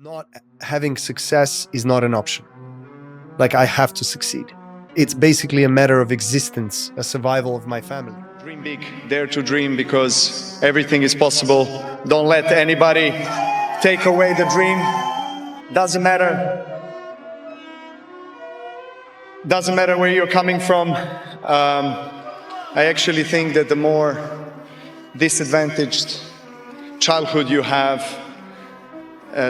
Not having success is not an option. Like, I have to succeed. It's basically a matter of existence, a survival of my family. Dream big, dare to dream, because everything is possible. Don't let anybody take away the dream. Doesn't matter where you're coming from. I actually think that the more disadvantaged childhood you have,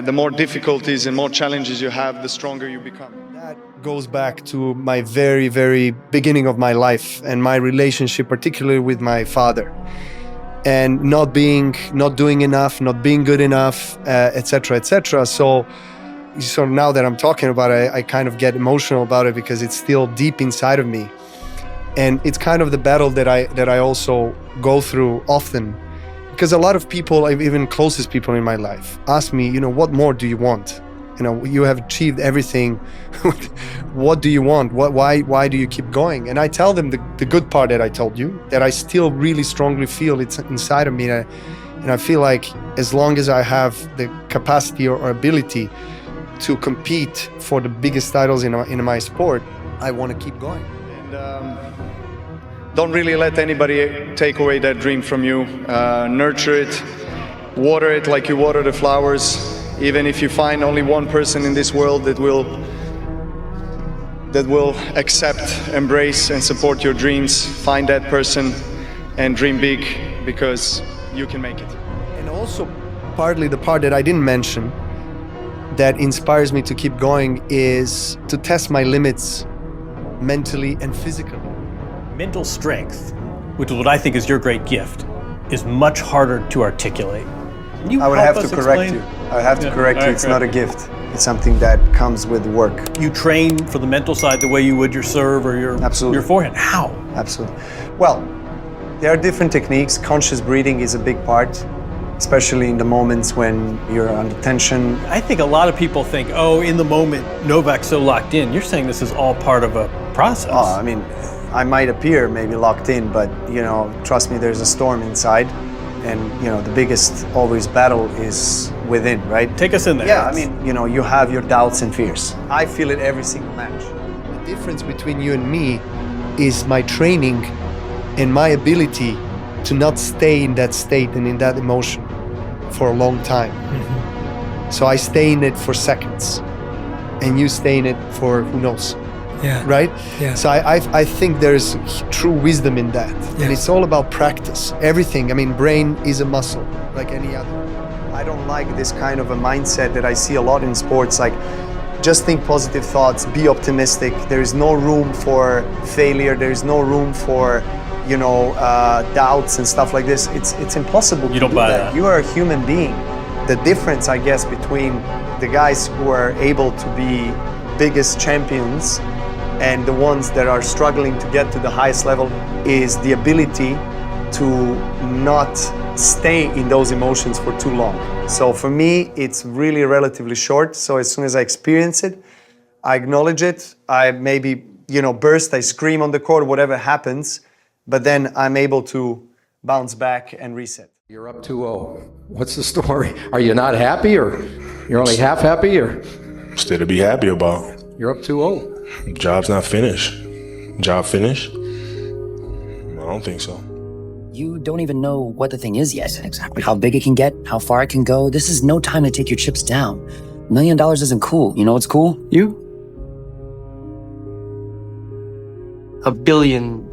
the more difficulties and more challenges you have, the stronger you become. That goes back to my very, very beginning of my life and my relationship, particularly with my father, and not doing enough, not being good enough, etc., etc. So now that I'm talking about it, I kind of get emotional about it because it's still deep inside of me, and it's kind of the battle that I also go through often. Because a lot of people, even closest people in my life, ask me, what more do you want? You have achieved everything. What do you want? Why do you keep going? And I tell them the good part that I told you, that I still really strongly feel it's inside of me. And I feel like as long as I have the capacity or ability to compete for the biggest titles in my sport, I want to keep going. And don't really let anybody take away that dream from you. Nurture it, water it like you water the flowers. Even if you find only one person in this world that will accept, embrace, and support your dreams, find that person and dream big, because you can make it. And also, partly the part that I didn't mention that inspires me to keep going is to test my limits mentally and physically. Mental strength, which is what I think is your great gift, is much harder to articulate. I would have to correct you. I have to correct you. It's not a gift. It's something that comes with work. You train for the mental side the way you would your serve or your forehand. How? Absolutely. Well, there are different techniques. Conscious breathing is a big part, especially in the moments when you're under tension. I think a lot of people think, in the moment, Novak's so locked in. You're saying this is all part of a process. I mean, I might appear maybe locked in, but trust me, there's a storm inside, and the biggest always battle is within, right? Take us in there. Yeah, I mean, you have your doubts and fears. I feel it every single match. The difference between you and me is my training and my ability to not stay in that state and in that emotion for a long time. Mm-hmm. So I stay in it for seconds, and you stay in it for who knows. Yeah. Right? Yeah. So I think there's true wisdom in that. Yeah. And it's all about practice. Everything. I mean, brain is a muscle like any other. I don't like this kind of a mindset that I see a lot in sports, like just think positive thoughts, be optimistic. There is no room for failure. There is no room for, doubts and stuff like this. It's impossible to do that. You are a human being. The difference, I guess, between the guys who are able to be biggest champions and the ones that are struggling to get to the highest level is the ability to not stay in those emotions for too long. So for me, it's really relatively short. So as soon as I experience it, I acknowledge it. I maybe, burst, I scream on the court, whatever happens, but then I'm able to bounce back and reset. You're up 2-0. What's the story? Are you not happy, or you're only half happy, or? Still to be happy about. You're up 2-0. Job's not finished. Job finished? I don't think so. You don't even know what the thing is yet. Exactly. How big it can get, how far it can go. This is no time to take your chips down. $1 million isn't cool. You know what's cool? You. $1 billion.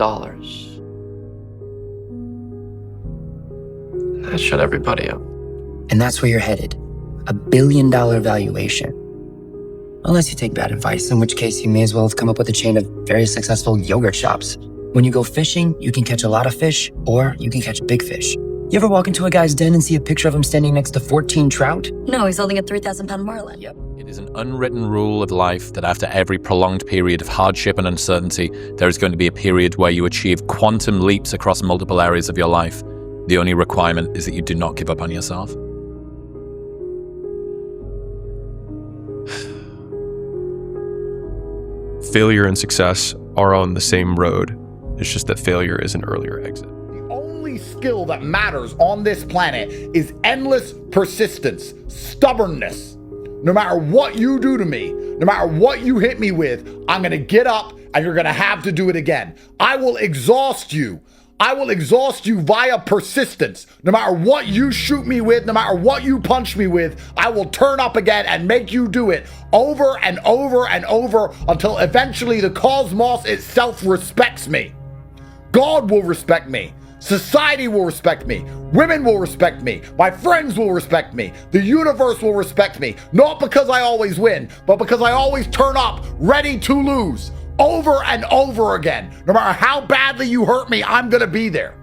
That shut everybody up. And that's where you're headed. $1 billion valuation. Unless you take bad advice, in which case you may as well have come up with a chain of very successful yogurt shops. When you go fishing, you can catch a lot of fish, or you can catch big fish. You ever walk into a guy's den and see a picture of him standing next to 14 trout? No, he's holding a 3,000-pound marlin. Yep. It is an unwritten rule of life that after every prolonged period of hardship and uncertainty, there is going to be a period where you achieve quantum leaps across multiple areas of your life. The only requirement is that you do not give up on yourself. Failure and success are on the same road. It's just that failure is an earlier exit. The only skill that matters on this planet is endless persistence, stubbornness. No matter what you do to me, no matter what you hit me with, I'm gonna get up and you're gonna have to do it again. I will exhaust you. I will exhaust you via persistence. No matter what you shoot me with, no matter what you punch me with, I will turn up again and make you do it over and over and over until eventually the cosmos itself respects me. God will respect me. Society will respect me. Women will respect me. My friends will respect me. The universe will respect me. Not because I always win, but because I always turn up ready to lose. Over and over again. No matter how badly you hurt me, I'm gonna be there.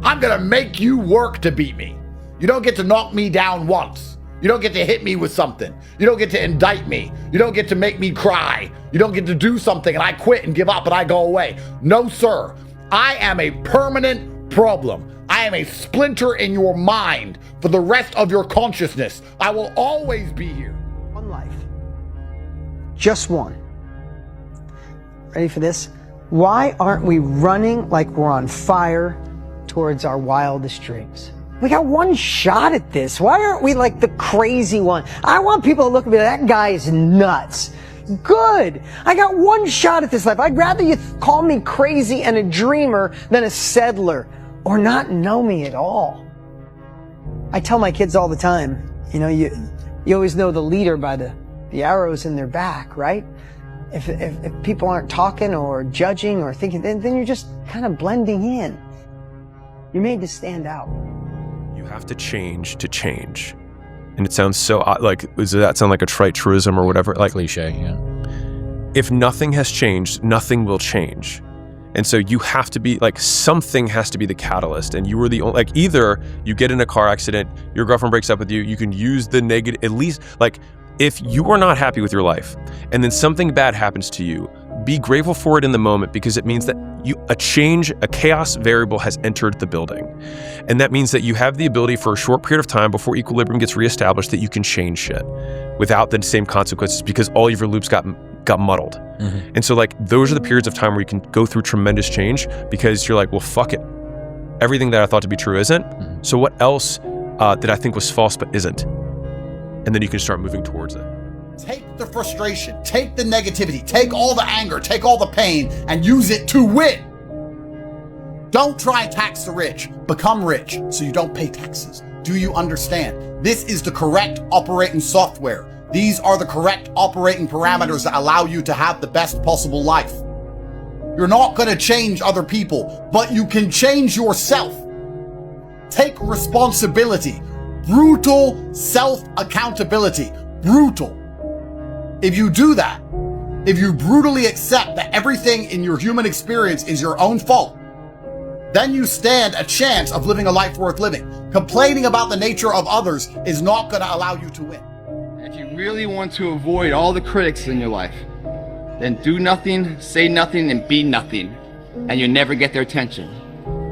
I'm gonna make you work to beat me. You don't get to knock me down once. You don't get to hit me with something. You don't get to indict me. You don't get to make me cry. You don't get to do something and I quit and give up and I go away. No, sir. I am a permanent problem. I am a splinter in your mind for the rest of your consciousness. I will always be here. One life. Just one. Ready for this? Why aren't we running like we're on fire towards our wildest dreams? We got one shot at this. Why aren't we like the crazy one? I want people to look at me like, that guy is nuts. Good. I got one shot at this life. I'd rather you call me crazy and a dreamer than a settler or not know me at all. I tell my kids all the time, you know, you always know the leader by the arrows in their back, right? If people aren't talking or judging or thinking, then you're just kind of blending in. You're made to stand out. You have to change. And it sounds so like, does that sound like a trite truism or whatever? Like cliche, yeah. If nothing has changed, nothing will change. And so you have to be like, something has to be the catalyst. And you were the only, like, either you get in a car accident, your girlfriend breaks up with you, you can use the negative, at least, like, if you are not happy with your life and then something bad happens to you, be grateful for it in the moment, because it means that a chaos variable has entered the building. And that means that you have the ability for a short period of time before equilibrium gets reestablished that you can change shit without the same consequences, because all of your loops got muddled. Mm-hmm. And so like, those are the periods of time where you can go through tremendous change, because you're like, well, fuck it. Everything that I thought to be true isn't. Mm-hmm. So what else did I think was false but isn't? And then you can start moving towards it. Take the frustration, take the negativity, take all the anger, take all the pain, and use it to win. Don't try and tax the rich. Become rich so you don't pay taxes. Do you understand? This is the correct operating software. These are the correct operating parameters that allow you to have the best possible life. You're not going to change other people, but you can change yourself. Take responsibility. Brutal self-accountability. Brutal. If you do that, if you brutally accept that everything in your human experience is your own fault, then you stand a chance of living a life worth living. Complaining about the nature of others is not going to allow you to win. If you really want to avoid all the critics in your life, then do nothing, say nothing, and be nothing, and you'll never get their attention.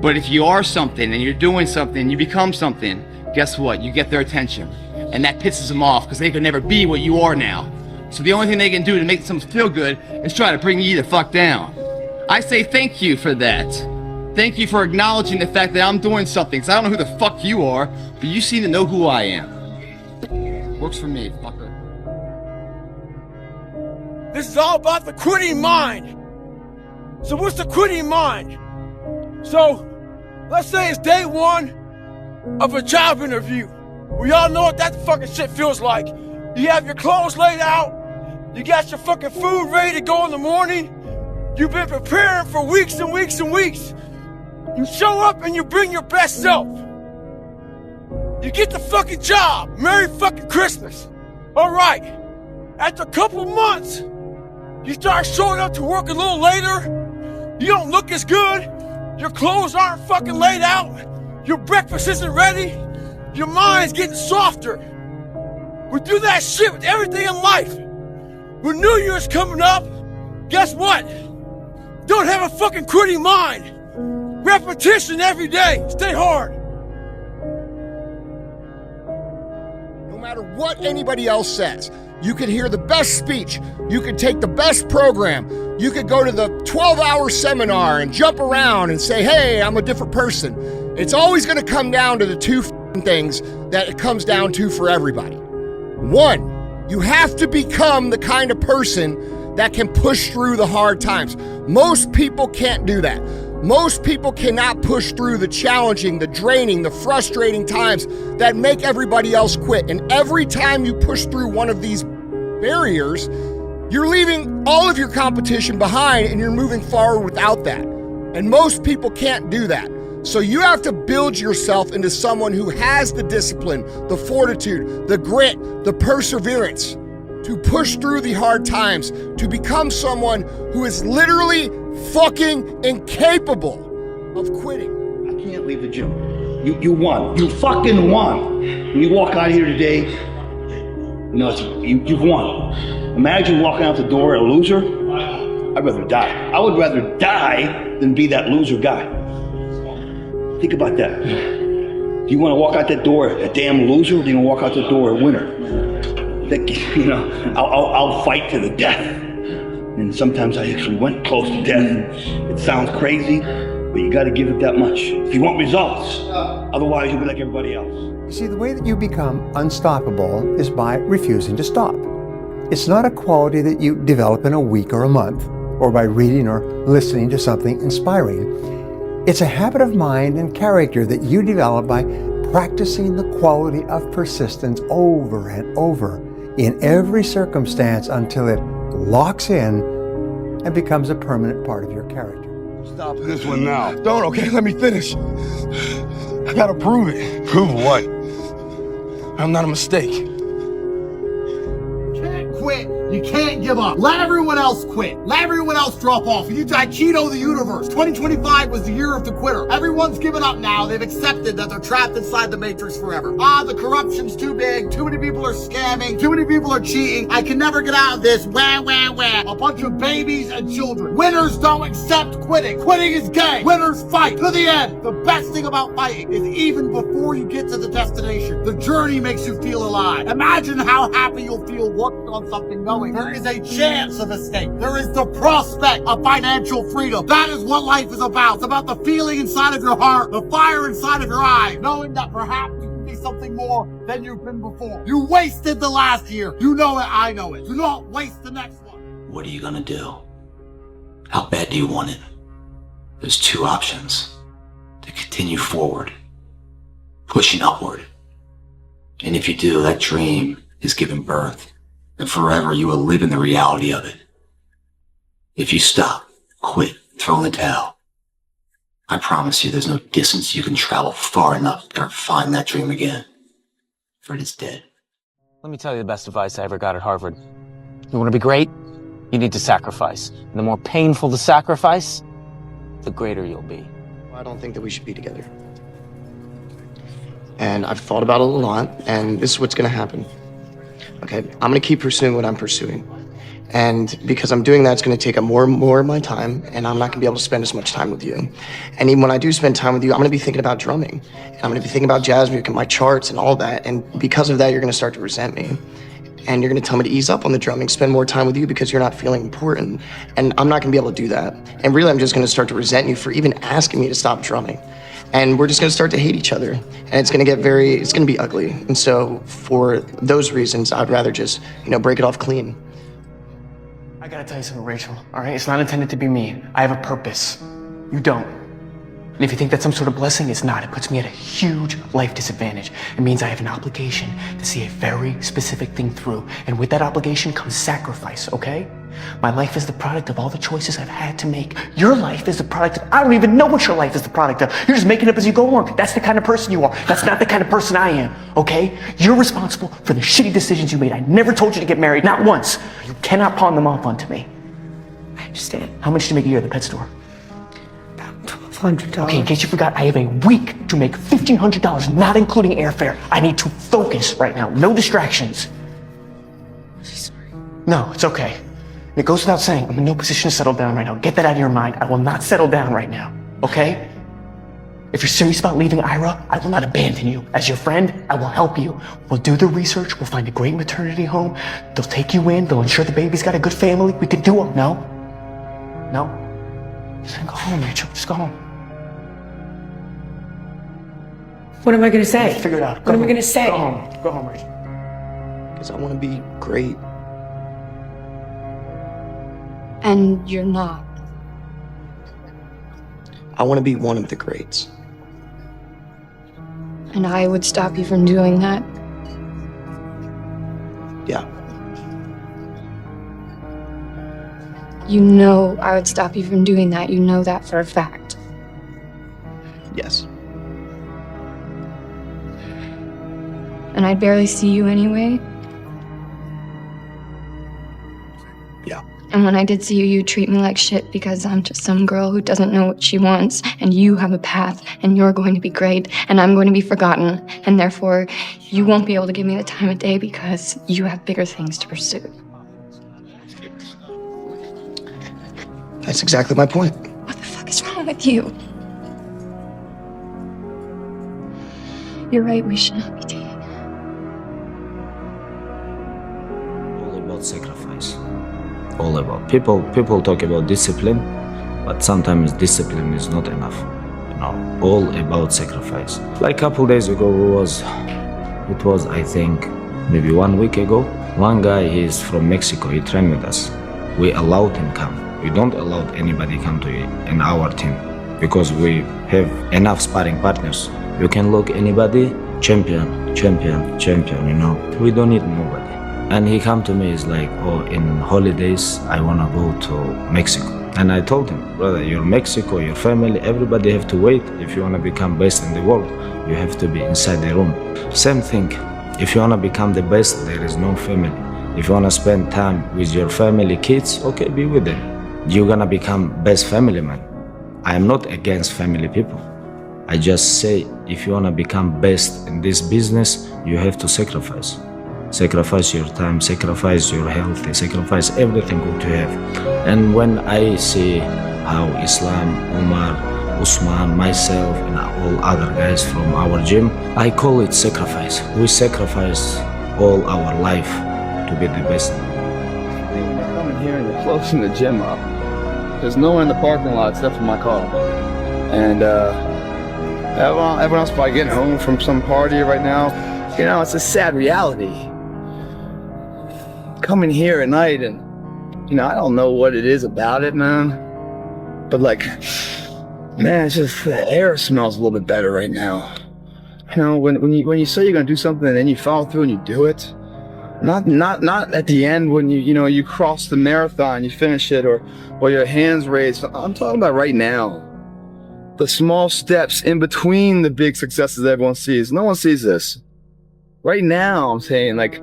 But if you are something and you're doing something, you become something, guess what? You get their attention. And that pisses them off because they could never be what you are now. So the only thing they can do to make themselves feel good is try to bring you the fuck down. I say thank you for that. Thank you for acknowledging the fact that I'm doing something, because I don't know who the fuck you are, but you seem to know who I am. Works for me, fucker. This is all about the quitting mind. So what's the quitting mind? So, let's say it's day one of a job interview. We all know what that fucking shit feels like. You have your clothes laid out. You got your fucking food ready to go in the morning. You've been preparing for weeks and weeks and weeks. You show up and you bring your best self. You get the fucking job. Merry fucking Christmas. All right. After a couple of months, you start showing up to work a little later. You don't look as good. Your clothes aren't fucking laid out. Your breakfast isn't ready. Your mind's getting softer. We do that shit with everything in life. When New Year's coming up, guess what? Don't have a fucking quitting mind. Repetition every day. Stay hard. No matter what anybody else says, you could hear the best speech. You could take the best program. You could go to the 12-hour seminar and jump around and say, hey, I'm a different person. It's always going to come down to the two things that it comes down to for everybody. One, You have to become the kind of person that can push through the hard times. Most people can't do that. Most people cannot push through the challenging, the draining, the frustrating times that make everybody else quit. And every time you push through one of these barriers, you're leaving all of your competition behind and you're moving forward without that. And most people can't do that. So you have to build yourself into someone who has the discipline, the fortitude, the grit, the perseverance to push through the hard times, to become someone who is literally fucking incapable of quitting. I can't leave the gym. You won. You fucking won. When you walk out of here today, you know, you've won. Imagine walking out the door a loser. I'd rather die. I would rather die than be that loser guy. Think about that. Do you want to walk out that door a damn loser, or do you want to walk out the door a winner? You know, I'll fight to the death. And sometimes I actually went close to death. It sounds crazy, but you got to give it that much if you want results. Otherwise, you'll be like everybody else. You see, the way that you become unstoppable is by refusing to stop. It's not a quality that you develop in a week or a month, or by reading or listening to something inspiring. It's a habit of mind and character that you develop by practicing the quality of persistence over and over in every circumstance until it locks in and becomes a permanent part of your character. Stop this one now. Don't, okay? Let me finish. I gotta prove it. Prove what? I'm not a mistake. You can't quit. You can't give up. Let everyone else quit. Let everyone else drop off. You Aikido the universe. 2025 was the year of the quitter. Everyone's given up now. They've accepted that they're trapped inside the matrix forever. The corruption's too big. Too many people are scamming. Too many people are cheating. I can never get out of this. Wah, wah, wah. A bunch of babies and children. Winners don't accept quitting. Quitting is gay. Winners fight to the end. The best thing about fighting is even before you get to the destination, the journey makes you feel alive. Imagine how happy you'll feel working on something knowing there is a chance of escape. There is the prospect of financial freedom. That is what life is about. It's about the feeling inside of your heart, the fire inside of your eye, knowing that perhaps you can be something more than you've been before. You wasted the last year. You know it, I know it. Do not waste the next one. What are you gonna do? How bad do you want it? There's two options. To continue forward, pushing upward. And if you do, that dream is given birth. And forever you will live in the reality of it. If you stop, quit, throw in the towel, I promise you there's no distance you can travel far enough to find that dream again. For it is dead. Let me tell you the best advice I ever got at Harvard. You want to be great? You need to sacrifice. And the more painful the sacrifice, the greater you'll be. I don't think that we should be together. And I've thought about it a lot, and this is what's going to happen. Okay, I'm gonna keep pursuing what I'm pursuing. And because I'm doing that, it's gonna take up more and more of my time, and I'm not gonna be able to spend as much time with you. And even when I do spend time with you, I'm gonna be thinking about drumming. And I'm gonna be thinking about jazz music and my charts and all that. And because of that, you're gonna start to resent me. And you're gonna tell me to ease up on the drumming, spend more time with you because you're not feeling important. And I'm not gonna be able to do that. And really, I'm just gonna start to resent you for even asking me to stop drumming. And we're just gonna start to hate each other. And it's gonna be ugly. And so for those reasons, I'd rather just, break it off clean. I gotta tell you something, Rachel, all right? It's not intended to be mean. I have a purpose. You don't. And if you think that's some sort of blessing, it's not. It puts me at a huge life disadvantage. It means I have an obligation to see a very specific thing through. And with that obligation comes sacrifice, okay? My life is the product of all the choices I've had to make. Your life is the product of, I don't even know what your life is the product of. You're just making it up as you go along. That's the kind of person you are. That's not the kind of person I am, okay? You're responsible for the shitty decisions you made. I never told you to get married, not once. You cannot pawn them off onto me. I understand. How much do you make a year at the pet store? $1,200. Okay, in case you forgot, I have a week to make $1,500, not including airfare. I need to focus right now. No distractions. Sorry. No, it's okay. And it goes without saying, I'm in no position to settle down right now. Get that out of your mind. I will not settle down right now, okay? If you're serious about leaving Ira, I will not abandon you. As your friend, I will help you. We'll do the research. We'll find a great maternity home. They'll take you in. They'll ensure the baby's got a good family. We can do it. No? No? Just go home, Rachel. Just go home. What am I gonna say? Figure it out. What am I gonna say? Go home. Go home, Rachel. because I want to be great. And you're not. I want to be one of the greats. And I would stop you from doing that. Yeah. You know I would stop you from doing that. You know that for a fact. Yes. And I'd barely see you anyway. Yeah. And when I did see you, you treat me like shit because I'm just some girl who doesn't know what she wants, and you have a path, and you're going to be great, and I'm going to be forgotten, and therefore you won't be able to give me the time of day because you have bigger things to pursue. That's exactly my point. What the fuck is wrong with you? You're right, we should not be dating. All about sacrifice. All about people talk about discipline, but sometimes discipline is not enough. You know, all about sacrifice. Like a couple days ago, it was I think maybe 1 week ago. One guy, he's from Mexico, he trained with us. We allowed him come. We don't allow anybody come to in our team because we have enough sparring partners. You can look anybody, champion, you know. We don't need nobody. And he come to me, he's like, oh, in holidays, I wanna go to Mexico. And I told him, brother, you're Mexico, your family, everybody have to wait. If you wanna become best in the world, you have to be inside the room. Same thing, if you wanna become the best, there is no family. If you wanna spend time with your family, kids, okay, be with them. You're gonna become best family man. I am not against family people. I just say, if you wanna become best in this business, you have to sacrifice. Sacrifice your time, sacrifice your health, sacrifice everything good you have. And when I see how Islam, Omar, Usman, myself, and all other guys from our gym, I call it sacrifice. We sacrifice all our life to be the best. When you're coming here and you're closing the gym up, there's no one in the parking lot except for my car. And everyone else probably getting home from some party right now. You know, it's a sad reality. Coming here at night and, you know, I don't know what it is about it, man. But like, man, it's just the air smells a little bit better right now. You know, when you say you're gonna do something and then you follow through and you do it. Not at the end when you cross the marathon, you finish it, or your hands raised. I'm talking about right now. The small steps in between the big successes that everyone sees. No one sees this. Right now, I'm saying, like,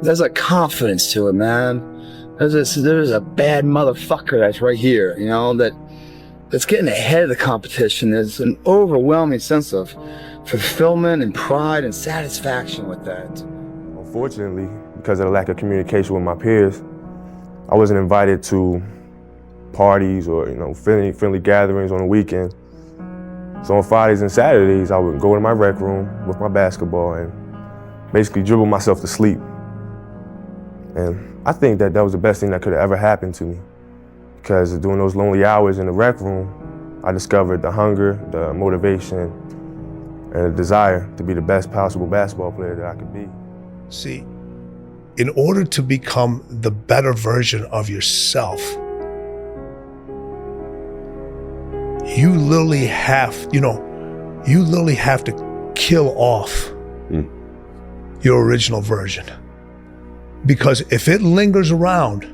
there's a confidence to it, man. There's a bad motherfucker that's right here, you know, that's getting ahead of the competition. There's an overwhelming sense of fulfillment and pride and satisfaction with that. Unfortunately, because of the lack of communication with my peers, I wasn't invited to parties or friendly gatherings on the weekend. So on Fridays and Saturdays, I would go to my rec room with my basketball and basically dribble myself to sleep. And I think that was the best thing that could have ever happened to me, because during those lonely hours in the rec room, I discovered the hunger, the motivation, and the desire to be the best possible basketball player that I could be. See, in order to become the better version of yourself, you literally have to kill off your original version. Because if it lingers around,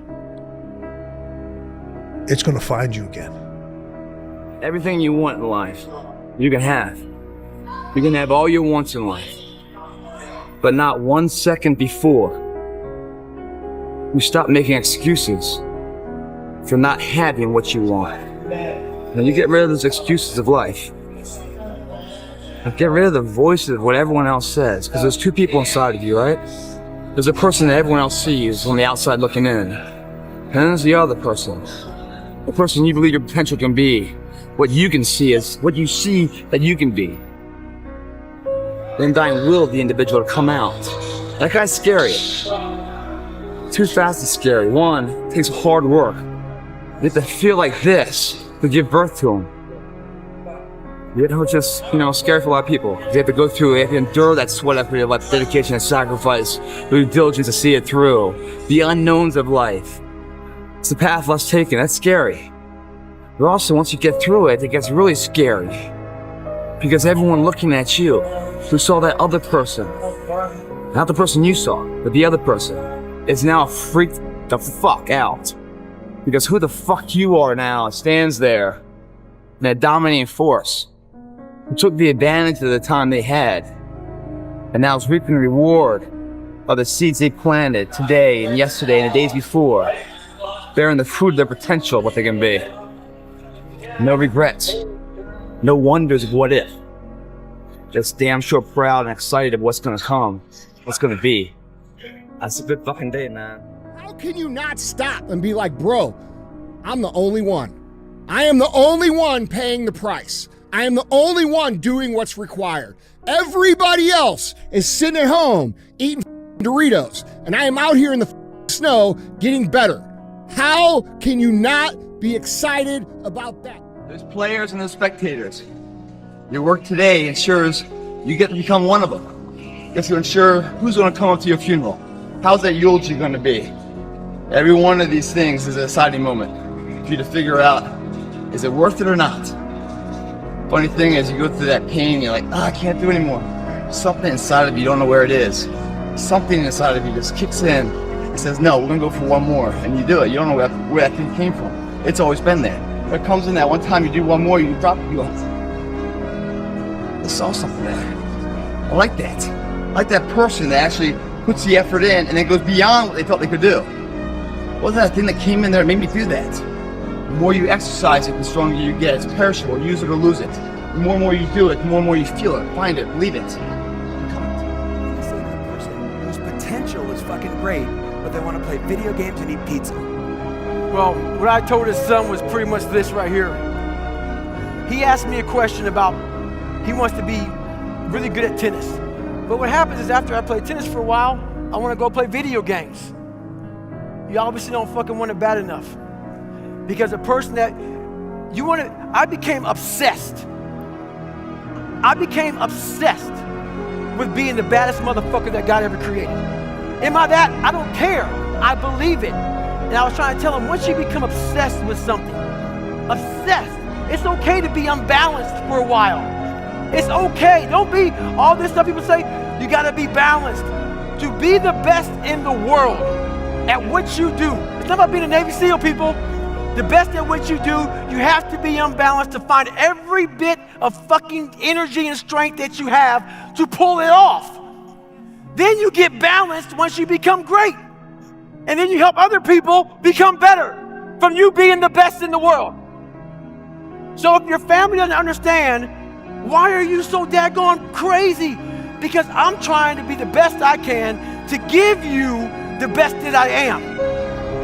it's gonna find you again. Everything you want in life, you can have. You can have all your wants in life. But not 1 second before you stop making excuses for not having what you want. And you get rid of those excuses of life. And get rid of the voices of what everyone else says. Because there's two people inside of you, right? There's a person that everyone else sees on the outside looking in. And then there's the other person. The person you believe your potential can be. What you can see is what you see that you can be. Then dying will of the individual to come out. That guy's scary. Too fast is scary. One, it takes hard work. You have to feel like this to give birth to him. You know, it's just, scary for a lot of people. They have to go through, they have to endure that sweat equity of life, dedication and sacrifice, due diligence to see it through. The unknowns of life. It's the path less taken, that's scary. But also, once you get through it, it gets really scary. Because everyone looking at you, who saw that other person, not the person you saw, but the other person, is now freaked the fuck out. Because who the fuck you are now stands there in that dominating force who took the advantage of the time they had and now is reaping the reward of the seeds they planted today and yesterday and the days before, bearing the fruit of their potential of what they can be. No regrets, no wonders of what if. Just damn sure proud and excited of what's gonna come, what's gonna be. That's a good fucking day, man. How can you not stop and be like, bro, I'm the only one. I am the only one paying the price. I am the only one doing what's required. Everybody else is sitting at home eating Doritos, and I am out here in the snow getting better. How can you not be excited about that? There's players and there's spectators. Your work today ensures you get to become one of them. You get to ensure who's going to come up to your funeral. How's that eulogy going to be? Every one of these things is a deciding moment for you to figure out, is it worth it or not? Funny thing is, you go through that pain, you're like, I can't do anymore. Something inside of you, you don't know where it is. Something inside of you just kicks in and says, no, we're going to go for one more. And you do it. You don't know where that thing came from. It's always been there. But it comes in that one time you do one more, you drop it, you go, I saw something there. I like that. I like that person that actually puts the effort in and then goes beyond what they thought they could do. Wasn't that thing that came in there that made me do that? The more you exercise it, the stronger you get. It's perishable. Use it or lose it. The more and more you do it, the more and more you feel it. Find it. Believe it. Whose potential is fucking great, but they want to play video games and eat pizza. Well, what I told his son was pretty much this right here. He asked me a question about he wants to be really good at tennis. But what happens is after I play tennis for a while, I want to go play video games. You obviously don't fucking want it bad enough. Because a person that you want to, I became obsessed. I became obsessed with being the baddest motherfucker that God ever created. Am I that? I don't care. I believe it. And I was trying to tell him, once you become obsessed with something, obsessed, it's okay to be unbalanced for a while. It's okay. Don't be all this stuff people say, you gotta be balanced. To be the best in the world at what you do. It's not about being a Navy SEAL, people. The best at what you do, you have to be unbalanced to find every bit of fucking energy and strength that you have to pull it off. Then you get balanced once you become great. And then you help other people become better from you being the best in the world. So if your family doesn't understand, why are you so daggone crazy? Because I'm trying to be the best I can to give you the best that I am.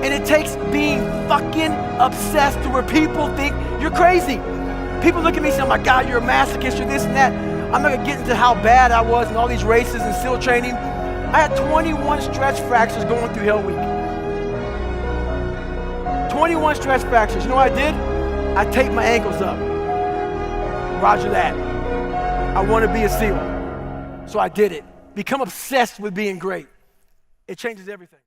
And it takes being fucking obsessed to where people think you're crazy. People look at me and say, oh my God, you're a masochist, you're this and that. I'm not gonna get into how bad I was in all these races and SEAL training. I had 21 stretch fractures going through Hell Week. 21 stretch fractures. You know what I did? I taped my ankles up. Roger that. I want to be a SEAL. So I did it. Become obsessed with being great. It changes everything.